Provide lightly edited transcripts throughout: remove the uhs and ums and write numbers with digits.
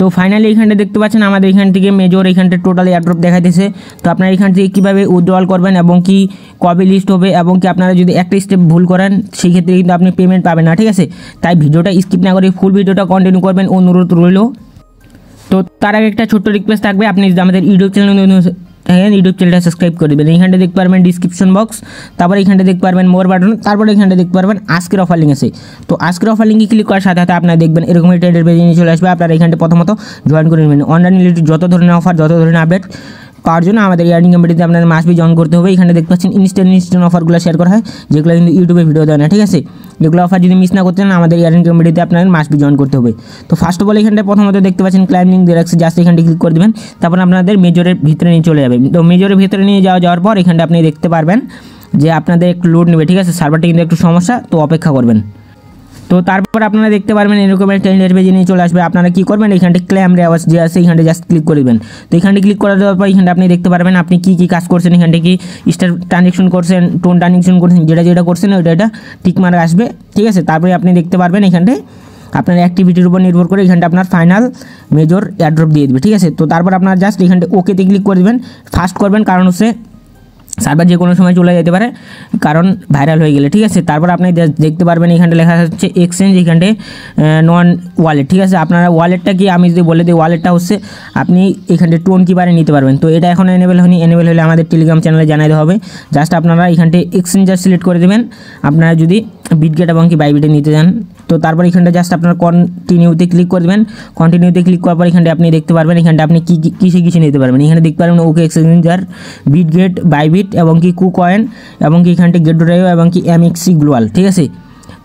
তো ফাইনালি এখানটা দেখতে পাচ্ছেন আমাদের এখান থেকে মেজর এখানটা টোটাল এয়ারড্রপ দেখাইতেছে। তো আপনারা এখান থেকে কীভাবে উইথড্রল করবেন এবং কি কবে লিস্ট হবে এবং কি আপনারা যদি একটা স্টেপ ভুল করেন সেই ক্ষেত্রে কিন্তু আপনি পেমেন্ট পাবেন না, ঠিক আছে। তাই ভিডিওটা স্কিপ না করে ফুল ভিডিওটা কন্টিনিউ করবেন অনুরোধ রইল। তো তার আগে একটা ছোট্ট রিকোয়েস্ট থাকবে, আপনি যদি আমাদের ইউটিউব চ্যানেল ইউটিউব চ্যানেলটা সাবস্ক্রাইব করে দেবেন। এইখানটা দেখতে পারবেন ডিসক্রিপশন বক্স, তারপর এইখানটা দেখতে পারবেন মোর বাটন, তারপর এইখানটা দেখতে পারবেন আজকের অফার লিঙ্ক আছে। তো আজকের অফার লিঙ্কে ক্লিক করার সাথে সাথে আপনারা দেখবেন এরকম ট্রেডের পেজে নিয়ে চলে আসবে। আপনারা এখানটা প্রথমত জয়েন করে নেবেন। অনলাইন রিলেটেড যত ধরনের অফার যত ধরনের আপডেট পাওয়ার জন্য আমাদের ইয়ার্নিং কমিটিতে আপনাদের মাস্ট বি জয়েন করতে হবে। এখানে দেখতে পাচ্ছেন ইনস্ট্যান্ট অফারগুলো শেয়ার করা হয়, যেগুলো কিন্তু ইউটিউবে ভিডিও দেয় না, ঠিক আছে। যেগুলো অফার যদি মিস না করতে চান আমাদের ইয়ার্নিং কমিটিতে আপনাদের মাস্ট বি জয়েন করতে হবে। তো ফার্স্ট অফ অল এখানটা প্রথমত দেখতে পাচ্ছেন ক্লাইম্বিং দিয়ে রাখছে, জাস্ট এখানটা ক্লিক করে দেবেন। তারপর আপনাদের মেজরের ভিতরে নিয়ে চলে যাবে। তো মেজরের ভিতরে নিয়ে যাওয়ার পর এখানটা আপনি দেখতে পারবেন যে আপনাদের একটু লোড নেবে, ঠিক আছে। সার্ভারটা কিন্তু একটু সমস্যা, তো অপেক্ষা করবেন। তো তারপর আপনারা দেখতে পারবেন এরকম একটা ইন্টারফেসে নিয়ে চলে আসবে। আপনারা কী করবেন, এখানটা ক্লেম রেওয়াজ যে আছে এখানটা জাস্ট ক্লিক করে দেবেন। তো এখানটা ক্লিক করে দেওয়ার পর এখানটা আপনি দেখতে পারবেন আপনি কী কাজ করছেন, এখানটা কি স্টার ট্রানজেকশন করছেন, টোন ট্রানজেকশন করছেন, যেটা করছেন ওইটা টিক মার্ক আসবে, ঠিক আছে। তারপরে আপনি দেখতে পারবেন এখানটায় আপনার অ্যাক্টিভিটির উপর নির্ভর করে এখানটা আপনার ফাইনাল মেজর এয়ারড্রপ দিয়ে দেবে, ঠিক আছে। তো তারপর আপনারা জাস্ট এখানটা ওকেতে ক্লিক করে দেবেন। ফাস্ট করবেন, কারণ হচ্ছে সার্ভার যে কোনো সময় চলে যেতে পারে, কারণ ভাইরাল হয়ে গেলে, ঠিক আছে। তারপর আপনি দেখতে পারবেন এখানটা লেখা হচ্ছে এক্সচেঞ্জ, এখানটায় নন ওয়ালেট, ঠিক আছে। আপনারা ওয়ালেটটা কি আমি যদি বলে দিই, ওয়ালেটটা হচ্ছে আপনি এখানটায় টোন কিপারে নিতে পারবেন। তো এটা এখন এনেবেল হয়নি, এনেবেল হলে আমাদের টেলিগ্রাম চ্যানেলে জানাই দেওয়া হবে। জাস্ট আপনারা এখানটায় এক্সচেঞ্জার সিলেক্ট করে দেবেন আপনারা যদি বিটগেট এবং কি বাইবিটে নিতে চান। তো তারপর এখানটা জাস্ট আপনারা কন্টিনিউতে ক্লিক করে দেবেন। কন্টিনিউতে ক্লিক করার পর এখানটা আপনি দেখতে পারবেন এখানটা আপনি কিসে নিতে পারবেন। এখানে দেখতে পারবেন ওকে এক্সচেঞ্জার, বিটগেট, বাইবিট এবং কি কুকয়েন এবং কি এখানটা গেট ড্রাইভ এবং কি এমএক্সি গ্লোবাল, ঠিক আছে।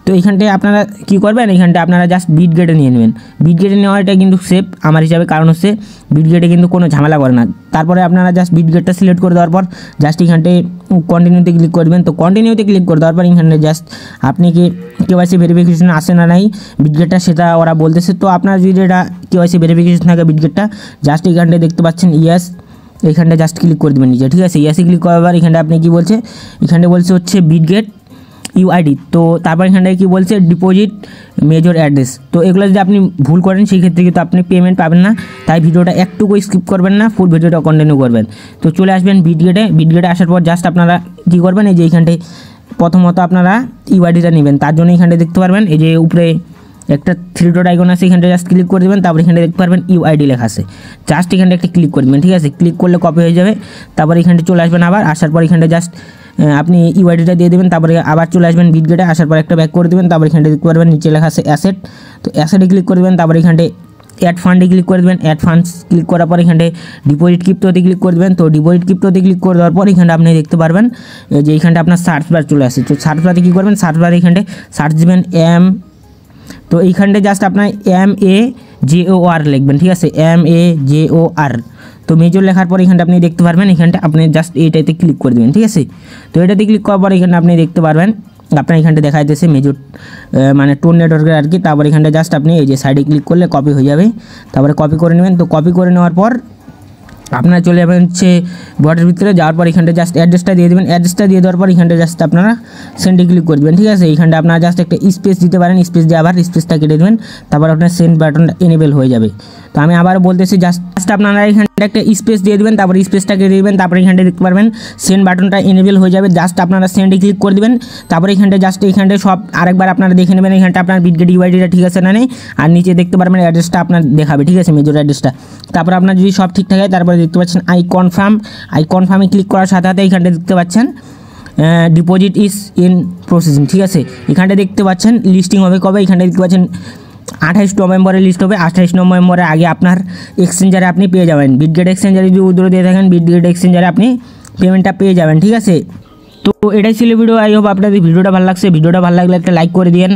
তো এইখানটায় আপনারা কী করবেন, এইখানটা আপনারা জাস্ট বিটগেটে নিয়ে নেবেন। বিটগেটে নেওয়াটা কিন্তু সেফ আমার হিসাবে, কারণ হচ্ছে বিটগেটে কিন্তু কোনো ঝামেলা করে না। তারপরে আপনারা জাস্ট বিটগেটটা সিলেক্ট করে দেওয়ার পর জাস্ট এখানটায় কন্টিনিউতে ক্লিক করবেন। তো কন্টিনিউতে ক্লিক করে দেওয়ার পর এখানে জাস্ট আপনি কি কেওয়াইসি ভেরিফিকেশন আসে না নাই বিটগেটটা সেটা ওরা বলতেছে। তো আপনার যদি এটা কেওয়াইসি ভেরিফিকেশন থাকে বিটগেটটা, জাস্ট এখানটায় দেখতে পাচ্ছেন ইয়েস, এখানটা জাস্ট ক্লিক করে দেবেন নিচে, ঠিক আছে। ইয়াসে ক্লিক করার পর এখানটা আপনি কী বলছে, এখানটা বলছে হচ্ছে বিটগেট ইউআইডি। তো তারপর এখানটায় কী বলছে ডিপোজিট মেজর অ্যাড্রেস। তো এগুলো যদি আপনি ভুল করেন সেই ক্ষেত্রে কিন্তু আপনি পেমেন্ট পাবেন না। তাই ভিডিওটা একটুকু স্কিপ করবেন না, ফুল ভিডিওটা কন্টিনিউ করবেন। তো চলে আসবেন বিটগেটে আসার পর জাস্ট আপনারা কী করবেন, এই যে এইখানটায় প্রথমত আপনারা ইউআইডিটা নেবেন। তার জন্য এখানটায় দেখতে পারবেন এই যে উপরে একটা থ্রি ডট আইকন আছে, এখানটা জাস্ট ক্লিক করে দেবেন। তারপর এখানে দেখতে পারবেন ইউআইডি লেখা আছে, জাস্ট এখানটা একটা ক্লিক করে দেবেন, ঠিক আছে। ক্লিক করলে কপি হয়ে যাবে। তারপর এখানটা চলে আসবেন, আবার আসার পর এখানটা জাস্ট আপনি ইউআইডিটা দিয়ে দেবেন। তারপরে আবার চলে আসবেন বিটগেটে, আসার পর একটা ব্যাক করে দেবেন। তারপর এখানটা দেখতে পারবেন নিচে লেখা আছে অ্যাসেট, তো অ্যাসেটে ক্লিক করে দেবেন। তারপর এখানটায় অ্যাড ফান্ডে ক্লিক করে দেবেন। অ্যাড ফান্ডস ক্লিক করার পর এখানটায় ডিপোজিট ক্রিপ্টোতে ক্লিক করে দেবেন। তো ডিপোজিট ক্রিপ্টোতে ক্লিক করে দেওয়ার পর এখানটা আপনি দেখতে পারবেন যে এইখানটা আপনার সার্চ বার চলে আসে। তো সার্চ বারে কী করবেন, সার্চ বারে এখানটায় সার্চ দেবেন তো এইখানটা জাস্ট আপনার MAJOR লিখবেন, ঠিক আছে, MAJOR। তো মেজর লেখার পর এখানটা আপনি দেখতে পারবেন এখানটা আপনি জাস্ট এইটাতে ক্লিক করে দেবেন, ঠিক আছে। তো এটাতে ক্লিক করার পর এখানে আপনি দেখতে পারবেন আপনার এখানটা দেখা যাচ্ছে মেজর মানে টোন নেটওয়ার্কের আর কি। তারপর এখানটা জাস্ট আপনি এই যে সাইডে ক্লিক করলে কপি হয়ে যাবে। তারপরে কপি করে নেবেন। তো কপি করে নেওয়ার পর আপনারা চলে যাবেন হচ্ছে বটের ভিতরে, যাওয়ার পর এখানটা জাস্ট অ্যাড্রেসটা দিয়ে দেবেন। অ্যাড্রেসটা দিয়ে দেওয়ার পর এখানটা জাস্ট আপনারা সেন্ডে ক্লিক করে দেবেন, ঠিক আছে। এইখানটা আপনারা জাস্ট একটা স্পেস দিতে পারেন, স্পেস দিয়ে আবার স্পেসটা কেটে দেবেন। তারপর আপনার সেন্ড বাটনটা এনেবেল হয়ে যাবে। তো আমি আবার বলতেছি জাস্ট আপনারা এখানটা একটা স্পেস দিয়ে দেবেন, তারপর স্পেসটা কেটে দেবেন। তারপর এখানটা দেখতে পারবেন সেন্ড বাটনটা এনেবেল হয়ে যাবে। জাস্ট আপনারা সেন্ডে ক্লিক করে দেবেন। তারপর এখানটা জাস্ট এখানটা সব আরেকবার আপনারা দেখে নেবেন এখানটা আপনার বিটগেট ইউআইডিটা ঠিক আছে না নেই, আর নিচে দেখতে পারবেন অ্যাড্রেসটা আপনার দেখাবে, ঠিক আছে, মেজর অ্যাড্রেসটা। তারপর আপনার যদি সব ঠিক থাকে তারপরে দেখতে পাচ্ছেন আই কনফার্মে ক্লিক করার সাথে সাথে এখানটা দেখতে পাচ্ছেন ডিপোজিট ইজ ইন প্রসেসিং, ঠিক আছে। এখানটা দেখতে পাচ্ছেন লিস্টিং হবে কবে, এখানটা দেখতে পাচ্ছেন 28 নভেম্বরে লিস্ট হবে। 28 নভেম্বরের আগে আপনার এক্সচেঞ্জারে আপনি পেয়ে যাবেন। বিটগেট এক্সচেঞ্জারে যদি উইথড্র দিয়ে থাকেন বিটগেট এক্সচেঞ্জারে আপনি পেমেন্টটা পেয়ে যাবেন, ঠিক আছে। তো এটাই ছিল ভিডিও। আই হোপ আপনাদের ভিডিওটা ভালো লাগছে। ভিডিওটা ভালো লাগলে একটা লাইক করে দিন।